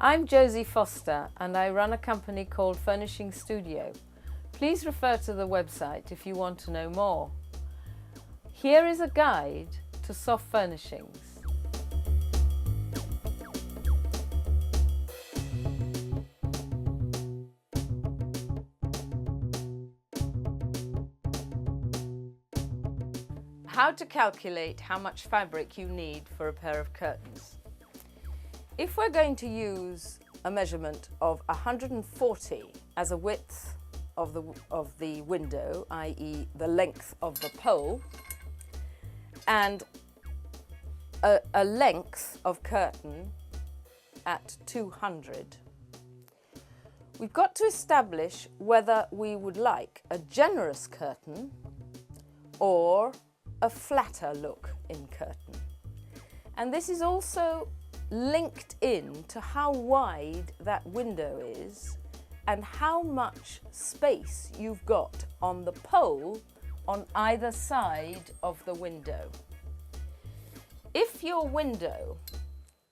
I'm Josie Foster and I run a company called Furnishing Studio. Please refer to the website if you want to know more. Here is a guide to soft furnishings. How to calculate how much fabric you need for a pair of curtains. If we're going to use a measurement of 140 as a width of the window, i.e. the length of the pole, and a length of curtain at 200, we've got to establish whether we would like a generous curtain or a flatter look in curtain. And this is also linked in to how wide that window is and how much space you've got on the pole on either side of the window. If your window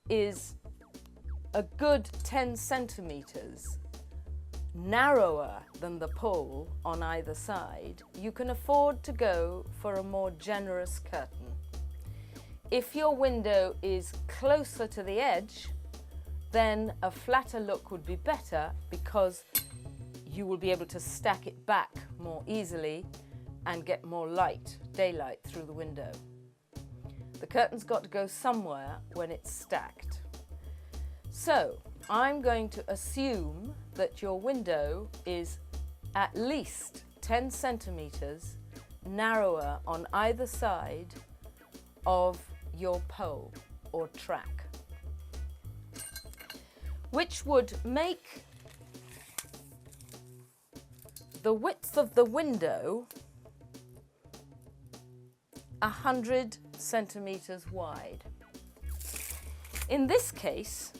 is a good 10 centimeters narrower than the pole on either side, you can afford to go for a more generous curtain. If your window is closer to the edge, then a flatter look would be better because you will be able to stack it back more easily and get more light, daylight through the window. The curtain's got to go somewhere when it's stacked. So I'm going to assume that your window is at least 10 centimeters narrower on either side of your pole or track, which would make the width of the window 100 centimeters wide. In this case,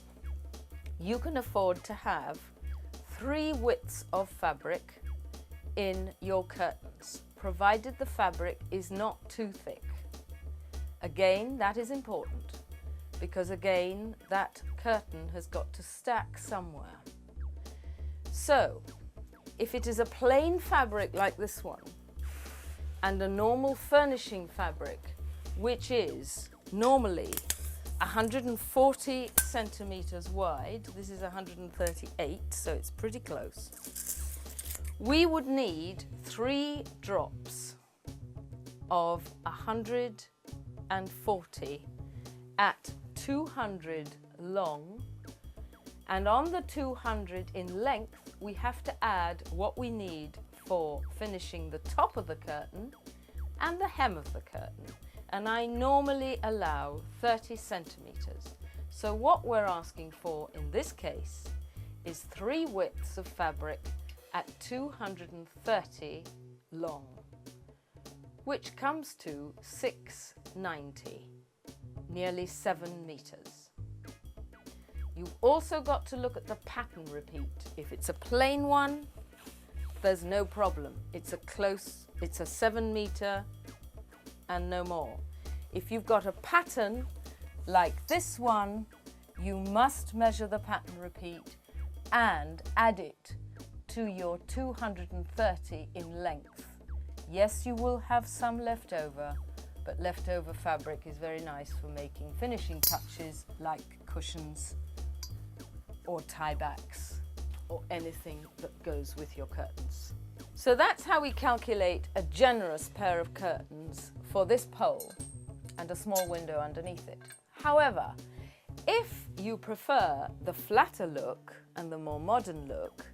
you can afford to have 3 widths of fabric in your curtains, provided the fabric is not too thick. Again, that is important because again, that curtain has got to stack somewhere. So, if it is a plain fabric like this one and a normal furnishing fabric, which is normally 140 centimeters wide, this is 138, so it's pretty close, we would need 3 drops of 140 at 200 long, and on the 200 in length we have to add what we need for finishing the top of the curtain and the hem of the curtain, and I normally allow 30 centimeters. So what we're asking for in this case is 3 widths of fabric at 230 long, which comes to 690, nearly 7 meters. You've also got to look at the pattern repeat. If it's a plain one, there's no problem. It's a 7 meter and no more. If you've got a pattern like this one, you must measure the pattern repeat and add it to your 230 in length. Yes, you will have some leftover, but leftover fabric is very nice for making finishing touches like cushions or tie backs or anything that goes with your curtains. So that's how we calculate a generous pair of curtains for this pole and a small window underneath it. However, if you prefer the flatter look and the more modern look,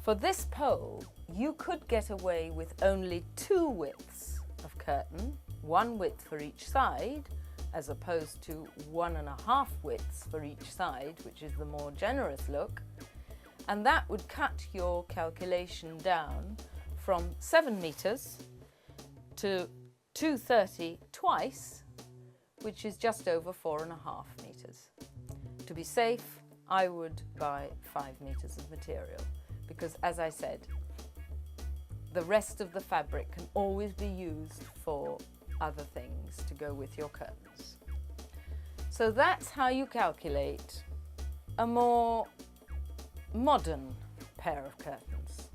for this pole you could get away with only 2 widths of curtain, 1 width for each side, as opposed to 1.5 widths for each side, which is the more generous look, and that would cut your calculation down from 7 meters to 230 twice, which is just over 4.5 meters. To be safe, I would buy 5 meters of material because, as I said, the rest of the fabric can always be used for other things to go with your curtains. So that's how you calculate a more modern pair of curtains.